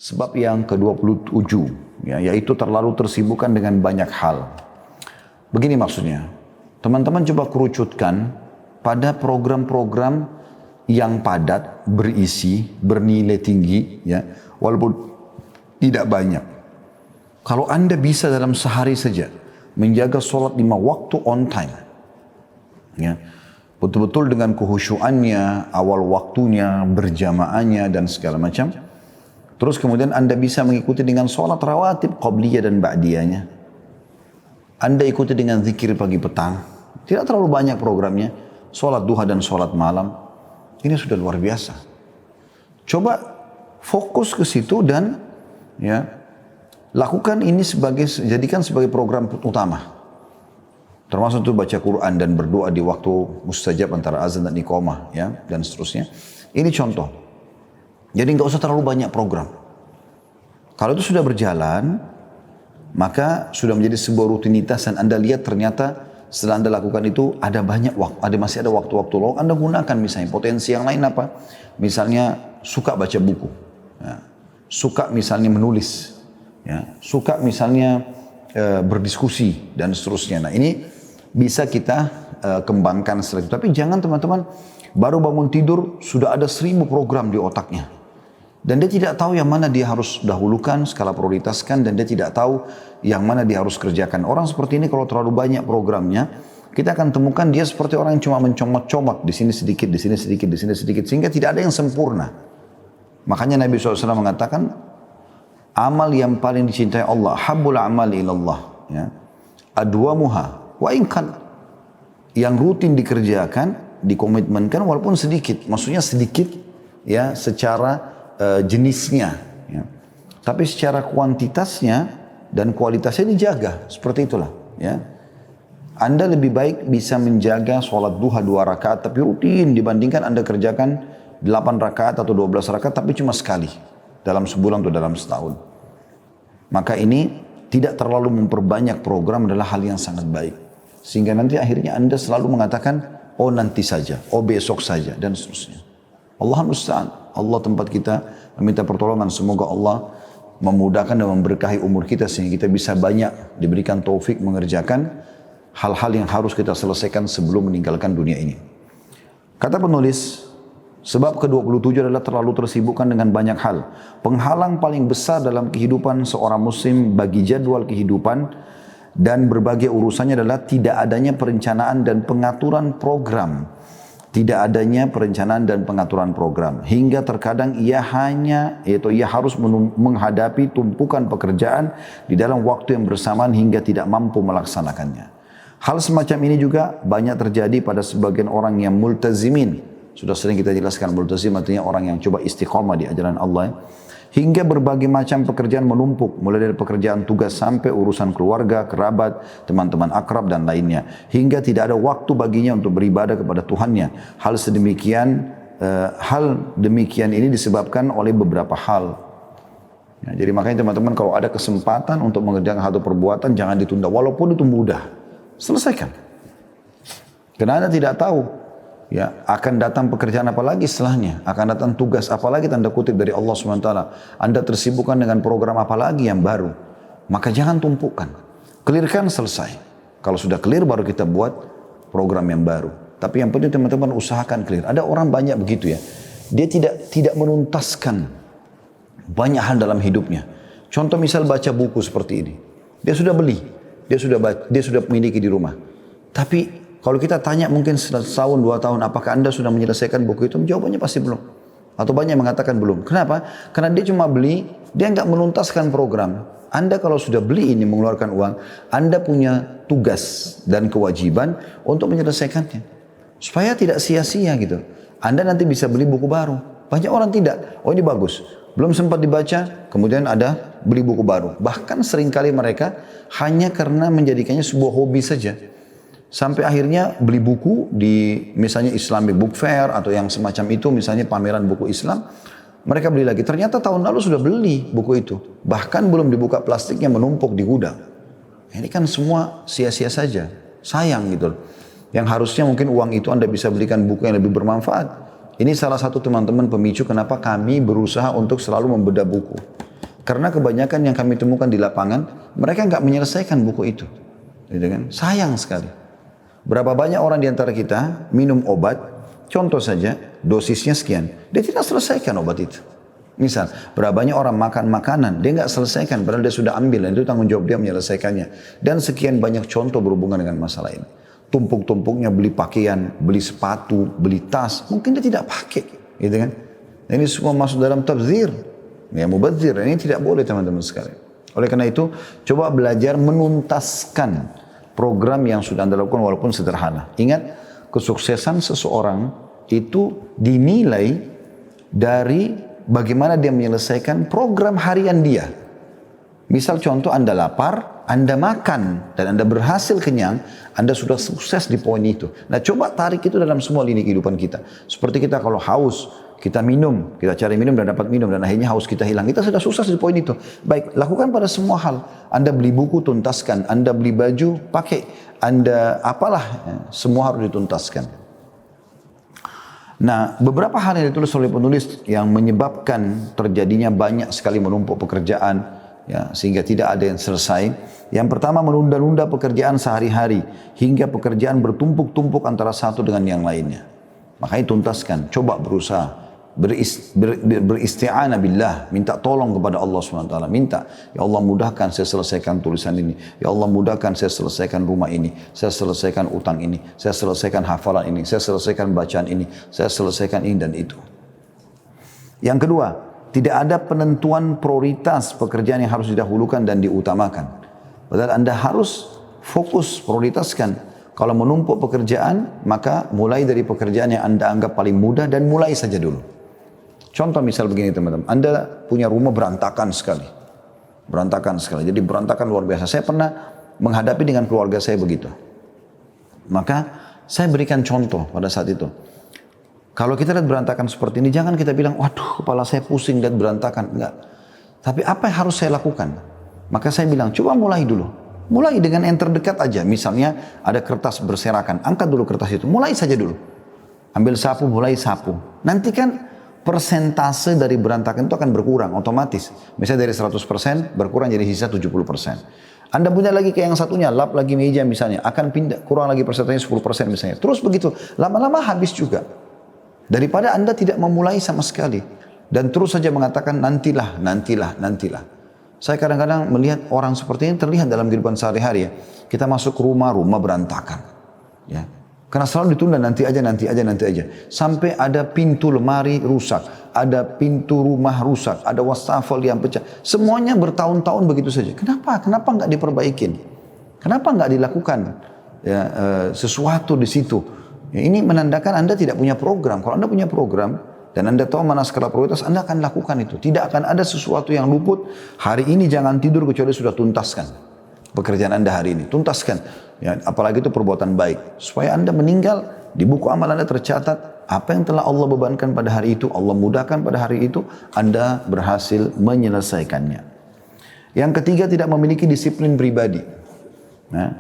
Sebab yang ke-27, ya, yaitu terlalu tersibukkan dengan banyak hal. Begini maksudnya, teman-teman coba kerucutkan pada program-program yang padat, berisi, bernilai tinggi, ya, walaupun tidak banyak. Kalau Anda bisa dalam sehari saja menjaga sholat 5 waktu on time, ya, betul-betul dengan kehusyuannya, awal waktunya, berjamaahnya dan segala macam. Terus kemudian Anda bisa mengikuti dengan sholat rawatib, qabliyah dan ba'diyahnya. Anda ikuti dengan zikir pagi petang. Tidak terlalu banyak programnya. Sholat duha dan sholat malam. Ini sudah luar biasa. Coba fokus ke situ dan ya, lakukan ini jadikan sebagai program utama. Termasuk itu baca Quran dan berdoa di waktu mustajab antara azan dan iqamah, ya, dan seterusnya. Ini contoh. Jadi nggak usah terlalu banyak program. Kalau itu sudah berjalan, maka sudah menjadi sebuah rutinitas dan Anda lihat ternyata setelah Anda lakukan itu ada banyak waktu, masih ada waktu-waktu luang, Anda gunakan misalnya potensi yang lain apa? Misalnya suka baca buku, ya, suka misalnya menulis, ya, suka misalnya berdiskusi dan seterusnya. Nah ini bisa kita kembangkan setelah itu. Tapi jangan teman-teman baru bangun tidur sudah ada 1000 program di otaknya. Dan dia tidak tahu yang mana dia harus dahulukan, skala prioritaskan, dan dia tidak tahu yang mana dia harus kerjakan. Orang seperti ini kalau terlalu banyak programnya, kita akan temukan dia seperti orang yang cuma mencomot-comot, di sini sedikit, di sini sedikit, di sini sedikit, sehingga tidak ada yang sempurna. Makanya Nabi SAW mengatakan, amal yang paling dicintai Allah, habbul amali ilallah, ya, adwamuha, wa inkan, yang rutin dikerjakan, dikomitmenkan walaupun sedikit, maksudnya sedikit, ya, secara jenisnya, ya. Tapi secara kuantitasnya dan kualitasnya dijaga, seperti itulah, ya. Anda lebih baik bisa menjaga sholat duha 2 rakaat tapi rutin dibandingkan Anda kerjakan 8 rakaat atau 12 rakaat tapi cuma sekali dalam sebulan atau dalam setahun. Maka ini tidak terlalu memperbanyak program adalah hal yang sangat baik, sehingga nanti akhirnya Anda selalu mengatakan oh nanti saja, oh besok saja dan seterusnya. Allah musta'an. Allah tempat kita meminta pertolongan. Semoga Allah memudahkan dan memberkahi umur kita sehingga kita bisa banyak diberikan taufik mengerjakan hal-hal yang harus kita selesaikan sebelum meninggalkan dunia ini. Kata penulis, sebab ke-27 adalah terlalu tersibukkan dengan banyak hal. Penghalang paling besar dalam kehidupan seorang muslim bagi jadwal kehidupan dan berbagai urusannya adalah tidak adanya perencanaan dan pengaturan program. Tidak adanya perencanaan dan pengaturan program. Hingga terkadang ia harus menghadapi tumpukan pekerjaan di dalam waktu yang bersamaan hingga tidak mampu melaksanakannya. Hal semacam ini juga banyak terjadi pada sebagian orang yang multazimin. Sudah sering kita jelaskan multazim artinya orang yang coba istiqamah di ajaran Allah. Hingga berbagai macam pekerjaan menumpuk, mulai dari pekerjaan tugas sampai urusan keluarga, kerabat, teman-teman akrab dan lainnya. Hingga tidak ada waktu baginya untuk beribadah kepada Tuhannya. Hal demikian ini disebabkan oleh beberapa hal. Ya, jadi makanya teman-teman kalau ada kesempatan untuk mengerjakan satu perbuatan jangan ditunda, walaupun itu mudah, selesaikan. Karena Anda tidak tahu. Ya, akan datang pekerjaan apa lagi setelahnya, akan datang tugas apa lagi tanda kutip dari Allah SWT. Anda tersibukkan dengan program apa lagi yang baru, maka jangan tumpukan, clearkan selesai. Kalau sudah clear baru kita buat program yang baru. Tapi yang penting teman-teman usahakan clear. Ada orang banyak begitu ya, dia tidak menuntaskan banyak hal dalam hidupnya. Contoh misal baca buku seperti ini, dia sudah beli, dia sudah miliki di rumah, tapi kalau kita tanya mungkin setahun, 2 tahun, apakah Anda sudah menyelesaikan buku itu? Jawabannya pasti belum. Atau banyak mengatakan belum. Kenapa? Karena dia cuma beli, dia nggak menuntaskan program. Anda kalau sudah beli ini mengeluarkan uang, Anda punya tugas dan kewajiban untuk menyelesaikannya. Supaya tidak sia-sia gitu. Anda nanti bisa beli buku baru. Banyak orang tidak. Oh ini bagus. Belum sempat dibaca, kemudian ada beli buku baru. Bahkan seringkali mereka hanya karena menjadikannya sebuah hobi saja. Sampai akhirnya beli buku di misalnya Islamic Book Fair atau yang semacam itu, misalnya pameran buku Islam. Mereka beli lagi. Ternyata tahun lalu sudah beli buku itu. Bahkan belum dibuka plastiknya menumpuk di gudang. Ini kan semua sia-sia saja. Sayang gitu. Yang harusnya mungkin uang itu Anda bisa belikan buku yang lebih bermanfaat. Ini salah satu teman-teman pemicu kenapa kami berusaha untuk selalu membedah buku. Karena kebanyakan yang kami temukan di lapangan, mereka nggak menyelesaikan buku itu. Gitu kan? Sayang sekali. Berapa banyak orang di antara kita minum obat, contoh saja, dosisnya sekian. Dia tidak selesaikan obat itu. Misal, berapa banyak orang makan makanan, dia nggak selesaikan, padahal dia sudah ambil, dan itu tanggung jawab dia menyelesaikannya. Dan sekian banyak contoh berhubungan dengan masalah ini. Tumpuk-tumpuknya beli pakaian, beli sepatu, beli tas, mungkin dia tidak pakai. Gitu kan? Ini semua masuk dalam tabdzir. Ya, mubadzir, ini tidak boleh teman-teman sekalian. Oleh karena itu, coba belajar menuntaskan program yang sudah Anda lakukan walaupun sederhana. Ingat, kesuksesan seseorang itu dinilai dari bagaimana dia menyelesaikan program harian dia. Misal contoh Anda lapar, Anda makan, dan Anda berhasil kenyang, Anda sudah sukses di poin itu. Nah coba tarik itu dalam semua lini kehidupan kita. Seperti kita kalau haus, kita minum, kita cari minum dan dapat minum, dan akhirnya haus kita hilang. Kita sudah sukses di poin itu. Baik, lakukan pada semua hal. Anda beli buku, tuntaskan. Anda beli baju, pakai. Anda apalah, semua harus dituntaskan. Nah, beberapa hal yang ditulis oleh penulis yang menyebabkan terjadinya banyak sekali menumpuk pekerjaan, ya, sehingga tidak ada yang selesai. Yang pertama, menunda-nunda pekerjaan sehari-hari hingga pekerjaan bertumpuk-tumpuk antara satu dengan yang lainnya. Makanya tuntaskan, coba berusaha beristi'anah billah, minta tolong kepada Allah SWT, minta, ya Allah mudahkan saya selesaikan tulisan ini, ya Allah mudahkan saya selesaikan rumah ini, saya selesaikan utang ini, saya selesaikan hafalan ini, saya selesaikan bacaan ini, saya selesaikan ini dan itu. Yang kedua, tidak ada penentuan prioritas pekerjaan yang harus didahulukan dan diutamakan. Padahal Anda harus fokus, prioritaskan. Kalau menumpuk pekerjaan, maka mulai dari pekerjaan yang Anda anggap paling mudah dan mulai saja dulu. Contoh misal begini teman-teman, Anda punya rumah berantakan sekali. Berantakan sekali, jadi berantakan luar biasa. Saya pernah menghadapi dengan keluarga saya begitu. Maka saya berikan contoh pada saat itu. Kalau kita lihat berantakan seperti ini, jangan kita bilang, waduh kepala saya pusing dan berantakan. Enggak. Tapi apa yang harus saya lakukan? Maka saya bilang, coba mulai dulu. Mulai dengan yang terdekat aja. Misalnya ada kertas berserakan, angkat dulu kertas itu. Mulai saja dulu. Ambil sapu, mulai sapu. Nanti kan persentase dari berantakan itu akan berkurang otomatis. Misalnya dari 100% berkurang jadi sisa 70%. Anda punya lagi ke yang satunya, lap lagi meja misalnya, akan pindah, kurang lagi persentasenya 10% misalnya. Terus begitu, lama-lama habis juga. Daripada Anda tidak memulai sama sekali. Dan terus saja mengatakan nantilah. Saya kadang-kadang melihat orang seperti ini terlihat dalam kehidupan sehari-hari ya. Kita masuk rumah berantakan. Ya. Karena selalu ditunda nanti aja. Sampai ada pintu lemari rusak, ada pintu rumah rusak, ada wastafel yang pecah. Semuanya bertahun-tahun begitu saja. Kenapa nggak diperbaikin? Kenapa nggak dilakukan sesuatu di situ? Ya, ini menandakan Anda tidak punya program. Kalau Anda punya program dan Anda tahu mana skala prioritas, Anda akan lakukan itu. Tidak akan ada sesuatu yang luput. Hari ini jangan tidur kecuali sudah tuntaskan pekerjaan Anda hari ini. Tuntaskan. Ya, apalagi itu perbuatan baik. Supaya Anda meninggal, di buku amal Anda tercatat, apa yang telah Allah bebankan pada hari itu, Allah mudahkan pada hari itu, Anda berhasil menyelesaikannya. Yang ketiga, tidak memiliki disiplin pribadi. Nah,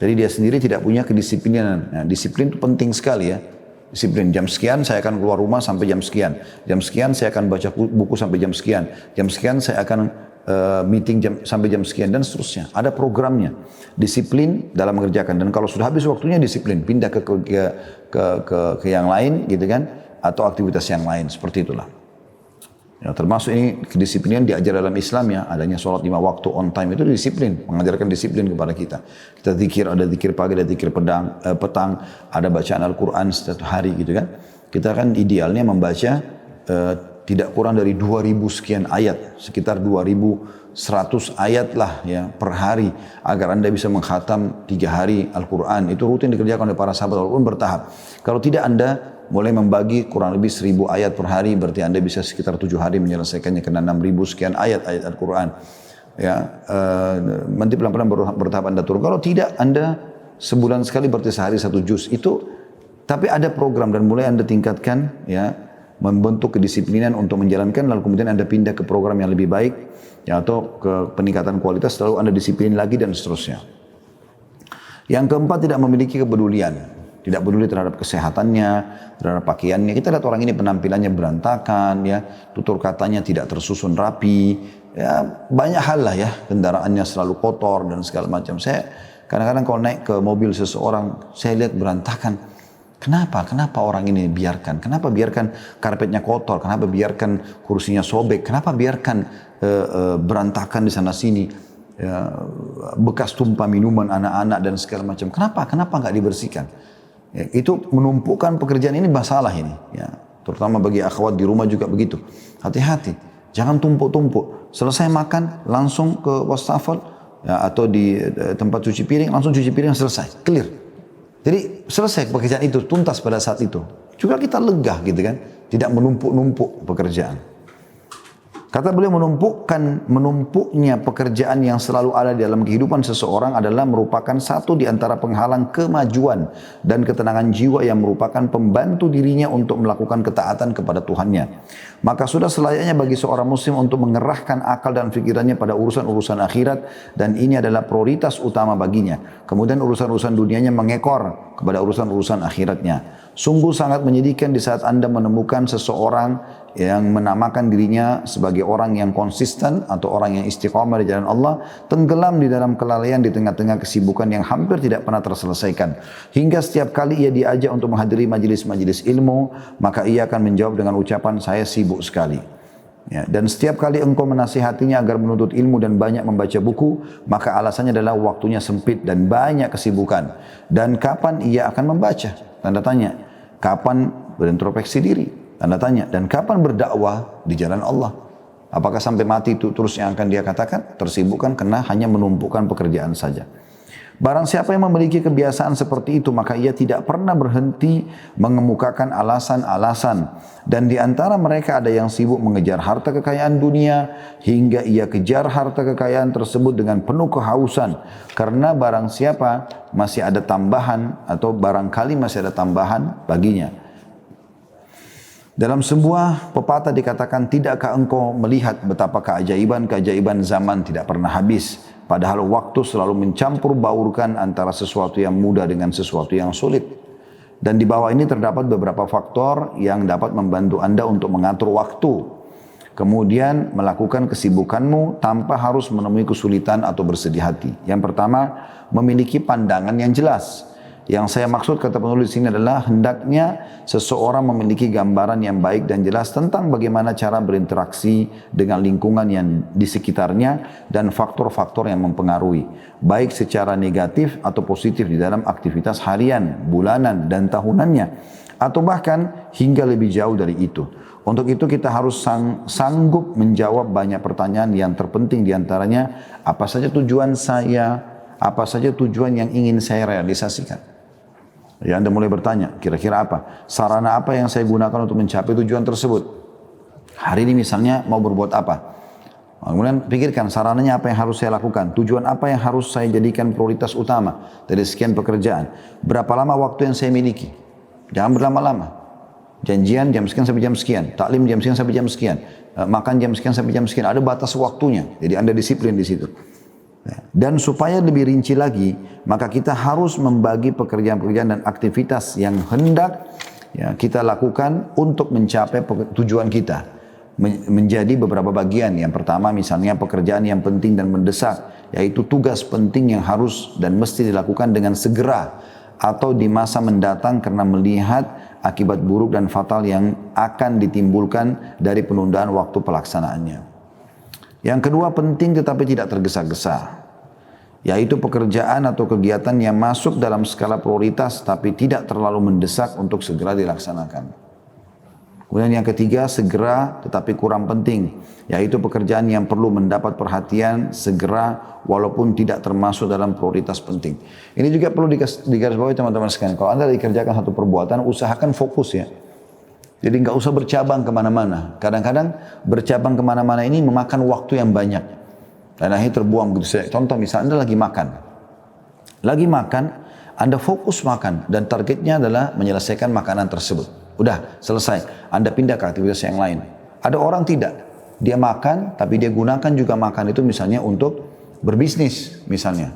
jadi dia sendiri tidak punya kedisiplinan. Nah, disiplin itu penting sekali ya. Disiplin, jam sekian saya akan keluar rumah sampai jam sekian. Jam sekian saya akan baca buku sampai jam sekian. Jam sekian saya akan meeting sampai jam sekian dan seterusnya. Ada programnya. Disiplin dalam mengerjakan. Dan kalau sudah habis waktunya disiplin. Pindah ke yang lain gitu kan. Atau aktivitas yang lain. Seperti itulah. Ya, termasuk ini kedisiplinan diajar dalam Islam ya. Adanya sholat 5 waktu on time itu disiplin. Mengajarkan disiplin kepada kita. Kita zikir, ada zikir pagi, ada zikir petang. Ada bacaan Al-Quran setiap hari gitu kan. Kita kan idealnya membaca tidak kurang dari 2000 sekian ayat, sekitar 2100 ayat lah ya per hari, agar Anda bisa mengkhatam 3 hari Al-Quran. Itu rutin dikerjakan oleh para sahabat walaupun bertahap. Kalau tidak, Anda mulai membagi kurang lebih 1000 ayat per hari, berarti Anda bisa sekitar 7 hari menyelesaikannya, kena 6000 sekian ayat Al-Quran. Ya, nanti pelan-pelan bertahap Anda turun. Kalau tidak, Anda sebulan sekali berarti sehari 1 juz. Itu, tapi ada program dan mulai Anda tingkatkan ya, membentuk kedisiplinan untuk menjalankan, lalu kemudian Anda pindah ke program yang lebih baik ya, atau ke peningkatan kualitas, lalu Anda disiplin lagi dan seterusnya. Yang keempat, tidak memiliki kepedulian. Tidak peduli terhadap kesehatannya, terhadap pakaiannya. Kita lihat orang ini penampilannya berantakan, ya, tutur katanya tidak tersusun rapi, ya banyak hal lah ya, kendaraannya selalu kotor dan segala macam. Saya kadang-kadang kalau naik ke mobil seseorang, saya lihat berantakan. Kenapa? Kenapa orang ini biarkan? Kenapa biarkan karpetnya kotor? Kenapa biarkan kursinya sobek? Kenapa biarkan berantakan di sana sini? Ya, bekas tumpah minuman anak-anak dan segala macam. Kenapa nggak dibersihkan? Ya, itu menumpukan pekerjaan ini masalah ini. Ya, terutama bagi akhwat di rumah juga begitu. Hati-hati, jangan tumpuk-tumpuk. Selesai makan langsung ke wastafel, ya, atau di tempat cuci piring, langsung cuci piring selesai, clear. Jadi selesai pekerjaan itu, tuntas pada saat itu. Juga kita lega gitu kan, tidak menumpuk-numpuk pekerjaan. Kata beliau, menumpuknya pekerjaan yang selalu ada di dalam kehidupan seseorang adalah merupakan satu di antara penghalang kemajuan dan ketenangan jiwa yang merupakan pembantu dirinya untuk melakukan ketaatan kepada Tuhannya. Maka sudah selayaknya bagi seorang muslim untuk mengerahkan akal dan pikirannya pada urusan-urusan akhirat, dan ini adalah prioritas utama baginya. Kemudian urusan-urusan dunianya mengekor kepada urusan-urusan akhiratnya. Sungguh sangat menyedihkan di saat Anda menemukan seseorang yang menamakan dirinya sebagai orang yang konsisten atau orang yang istiqamah di jalan Allah, tenggelam di dalam kelalaian di tengah-tengah kesibukan yang hampir tidak pernah terselesaikan. Hingga setiap kali ia diajak untuk menghadiri majelis-majelis ilmu, maka ia akan menjawab dengan ucapan, saya sibuk sekali. Ya, dan setiap kali engkau menasihatinya agar menuntut ilmu dan banyak membaca buku, maka alasannya adalah waktunya sempit dan banyak kesibukan. Dan kapan ia akan membaca? Tanda tanya. Kapan berintrospeksi diri? Tanda tanya. Dan kapan berdakwah di jalan Allah? Apakah sampai mati itu terus yang akan dia katakan? Tersibukkan karena hanya menumpukan pekerjaan saja. Barang siapa yang memiliki kebiasaan seperti itu, maka ia tidak pernah berhenti mengemukakan alasan-alasan. Dan di antara mereka ada yang sibuk mengejar harta kekayaan dunia, hingga ia kejar harta kekayaan tersebut dengan penuh kehausan. Karena barang siapa masih ada tambahan, atau barangkali masih ada tambahan baginya. Dalam sebuah pepatah dikatakan, tidakkah engkau melihat betapa keajaiban-keajaiban zaman tidak pernah habis, padahal waktu selalu mencampur baurkan antara sesuatu yang mudah dengan sesuatu yang sulit. Dan di bawah ini terdapat beberapa faktor yang dapat membantu Anda untuk mengatur waktu, kemudian melakukan kesibukanmu tanpa harus menemui kesulitan atau bersedih hati. Yang pertama, memiliki pandangan yang jelas. Yang saya maksud, kata penulis ini, adalah hendaknya seseorang memiliki gambaran yang baik dan jelas tentang bagaimana cara berinteraksi dengan lingkungan yang di sekitarnya dan faktor-faktor yang mempengaruhi, baik secara negatif atau positif di dalam aktivitas harian, bulanan, dan tahunannya, atau bahkan hingga lebih jauh dari itu. Untuk itu kita harus sanggup menjawab banyak pertanyaan yang terpenting diantaranya, apa saja tujuan saya, apa saja tujuan yang ingin saya realisasikan. Ya, Anda mulai bertanya, kira-kira apa? Sarana apa yang saya gunakan untuk mencapai tujuan tersebut? Hari ini misalnya mau berbuat apa? Kemudian pikirkan sarananya apa yang harus saya lakukan? Tujuan apa yang harus saya jadikan prioritas utama dari sekian pekerjaan? Berapa lama waktu yang saya miliki? Jangan berlama-lama. Janjian jam sekian sampai jam sekian. Taklim jam sekian sampai jam sekian. Makan jam sekian sampai jam sekian. Ada batas waktunya. Jadi Anda disiplin di situ. Dan supaya lebih rinci lagi, maka kita harus membagi pekerjaan-pekerjaan dan aktivitas yang hendak ya, kita lakukan untuk mencapai tujuan kita menjadi beberapa bagian. Yang pertama misalnya pekerjaan yang penting dan mendesak, yaitu tugas penting yang harus dan mesti dilakukan dengan segera atau di masa mendatang karena melihat akibat buruk dan fatal yang akan ditimbulkan dari penundaan waktu pelaksanaannya. Yang kedua, penting tetapi tidak tergesa-gesa, yaitu pekerjaan atau kegiatan yang masuk dalam skala prioritas tapi tidak terlalu mendesak untuk segera dilaksanakan. Kemudian yang ketiga, segera tetapi kurang penting, yaitu pekerjaan yang perlu mendapat perhatian segera walaupun tidak termasuk dalam prioritas penting. Ini juga perlu digarisbawahi teman-teman sekalian. Kalau Anda dikerjakan satu perbuatan, usahakan fokus ya. Jadi nggak usah bercabang kemana-mana. Kadang-kadang bercabang kemana-mana ini memakan waktu yang banyak. Dan akhirnya terbuang begitu. Contoh misalnya Anda lagi makan. Lagi makan, Anda fokus makan. Dan targetnya adalah menyelesaikan makanan tersebut. Udah, selesai. Anda pindah ke aktivitas yang lain. Ada orang tidak. Dia makan, tapi dia gunakan juga makan itu misalnya untuk berbisnis misalnya.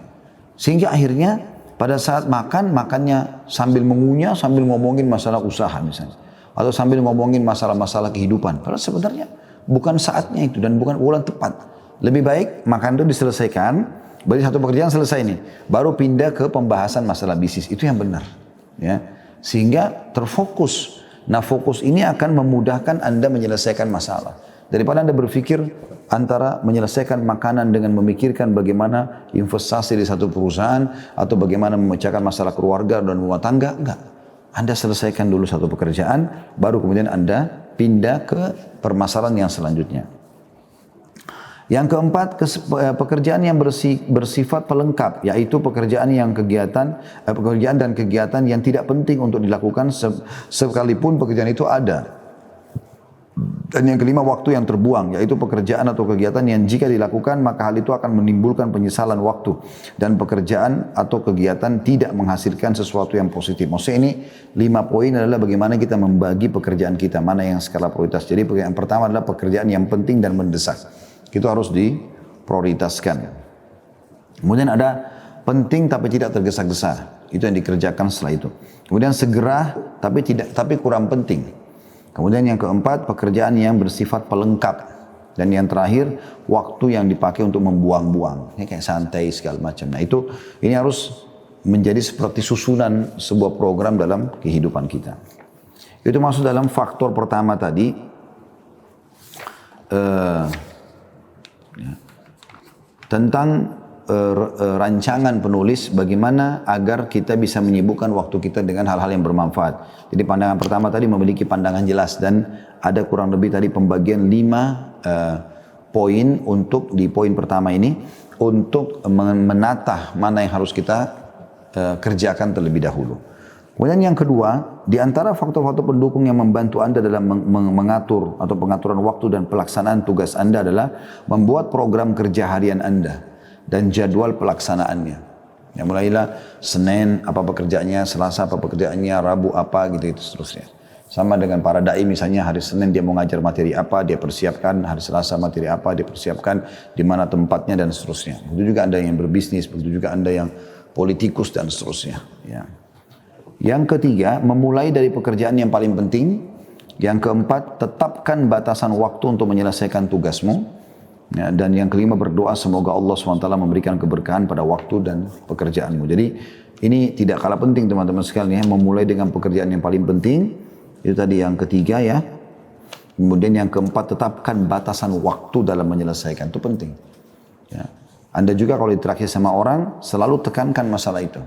Sehingga akhirnya Pada saat makan, makannya sambil mengunyah, sambil ngomongin masalah usaha misalnya. Atau sambil ngomongin masalah-masalah kehidupan. Padahal sebenarnya bukan saatnya itu dan bukan bulan tepat. Lebih baik makan itu diselesaikan, berarti satu pekerjaan selesai nih. Baru pindah ke pembahasan masalah bisnis, itu yang benar. Ya. Sehingga terfokus. Nah fokus ini akan memudahkan Anda menyelesaikan masalah. Daripada Anda berpikir antara menyelesaikan makanan dengan memikirkan bagaimana investasi di satu perusahaan atau bagaimana memecahkan masalah keluarga dan rumah tangga, enggak. Anda selesaikan dulu satu pekerjaan, baru kemudian Anda pindah ke permasalahan yang selanjutnya. Yang keempat, pekerjaan yang bersifat pelengkap, yaitu pekerjaan dan kegiatan yang tidak penting untuk dilakukan sekalipun pekerjaan itu ada. Dan yang kelima, waktu yang terbuang, yaitu pekerjaan atau kegiatan yang jika dilakukan maka hal itu akan menimbulkan penyesalan waktu. Dan pekerjaan atau kegiatan tidak menghasilkan sesuatu yang positif. Maksudnya ini 5 poin adalah bagaimana kita membagi pekerjaan kita, mana yang skala prioritas. Jadi yang pertama adalah pekerjaan yang penting dan mendesak. Itu harus diprioritaskan. Kemudian ada penting tapi tidak tergesa-gesa. Itu yang dikerjakan setelah itu. Kemudian segera tapi kurang penting. Kemudian yang keempat, pekerjaan yang bersifat pelengkap. Dan yang terakhir, waktu yang dipakai untuk membuang-buang. Ini kayak santai segala macam. Nah ini harus menjadi seperti susunan sebuah program dalam kehidupan kita. Itu masuk dalam faktor pertama tadi. Tentang rancangan penulis bagaimana agar kita bisa menyibukkan waktu kita dengan hal-hal yang bermanfaat. Jadi pandangan pertama tadi memiliki pandangan jelas dan ada kurang lebih tadi pembagian 5 poin untuk di poin pertama ini untuk menata mana yang harus kita kerjakan terlebih dahulu. Kemudian yang kedua, di antara faktor-faktor pendukung yang membantu Anda dalam mengatur atau pengaturan waktu dan pelaksanaan tugas Anda adalah membuat program kerja harian Anda dan jadwal pelaksanaannya. Ya, mulailah Senin apa pekerjaannya, Selasa apa pekerjaannya, Rabu apa gitu itu seterusnya. Sama dengan para dai misalnya hari Senin dia mau ngajar materi apa, dia persiapkan, hari Selasa materi apa, dia persiapkan, di mana tempatnya dan seterusnya. Begitu juga Anda yang berbisnis, begitu juga Anda yang politikus dan seterusnya. Ya. Yang ketiga, memulai dari pekerjaan yang paling penting. Yang keempat, tetapkan batasan waktu untuk menyelesaikan tugasmu. Ya, dan yang kelima, berdoa semoga Allah SWT memberikan keberkahan pada waktu dan pekerjaanmu. Jadi ini tidak kalah penting teman-teman sekalian ya, memulai dengan pekerjaan yang paling penting. Itu tadi yang ketiga ya. Kemudian yang keempat, tetapkan batasan waktu dalam menyelesaikan. Itu penting. Ya. Anda juga kalau interaksi sama orang, selalu tekankan masalah itu.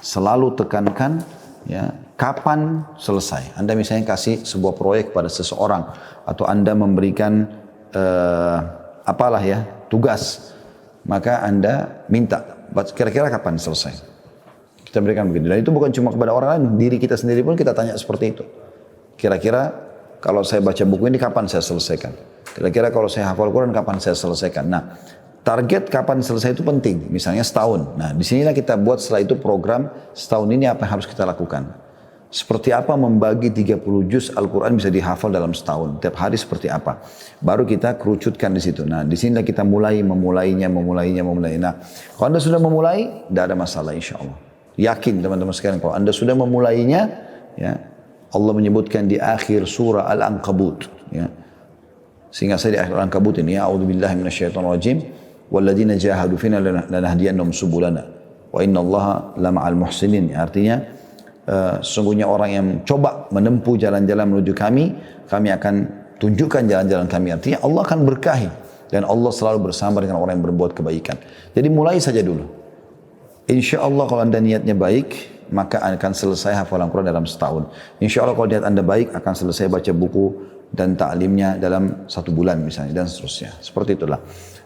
Selalu tekankan ya, kapan selesai. Anda misalnya kasih sebuah proyek pada seseorang atau Anda memberikan apalah ya, tugas. Maka Anda minta, kira-kira kapan selesai? Kita berikan begitu. Dan itu bukan cuma kepada orang lain, diri kita sendiri pun kita tanya seperti itu. Kira-kira kalau saya baca buku ini kapan saya selesaikan? Kira-kira kalau saya hafal Quran kapan saya selesaikan? Nah, target kapan selesai itu penting. Misalnya setahun. Nah, disinilah kita buat setelah itu program setahun ini apa yang harus kita lakukan. Seperti apa membagi 30 juz Al-Quran bisa dihafal dalam setahun. Tiap hari seperti apa. Baru kita kerucutkan di situ. Nah, di sinilah kita memulainya. Nah, kalau Anda sudah memulai, tidak ada masalah insya Allah. Yakin teman-teman sekalian, kalau Anda sudah memulainya, ya, Allah menyebutkan di akhir surah Al-Ankabut. Ya. Sehingga saya di akhir Al-Ankabut ini, A'udzubillahi minasyaitonirrajim, walladzina jahadu fina lanahdiyannahum subulana wa innallaha lama'al muhsinin. Artinya, sesungguhnya orang yang coba menempuh jalan-jalan menuju kami akan tunjukkan jalan-jalan kami. Artinya Allah akan berkahi dan Allah selalu bersama dengan orang yang berbuat kebaikan. Jadi mulai saja dulu. Insya Allah kalau Anda niatnya baik, maka akan selesai hafalan Quran dalam setahun. Insya Allah kalau niat Anda baik, akan selesai baca buku dan ta'limnya dalam 1 bulan misalnya dan seterusnya. Seperti itulah.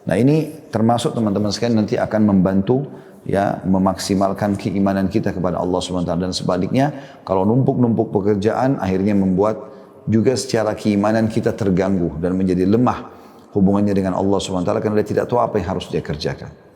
Nah ini termasuk teman-teman sekalian nanti akan membantu ya memaksimalkan keimanan kita kepada Allah SWT. Dan sebaliknya kalau numpuk-numpuk pekerjaan akhirnya membuat juga secara keimanan kita terganggu dan menjadi lemah hubungannya dengan Allah SWT karena dia tidak tahu apa yang harus dia kerjakan.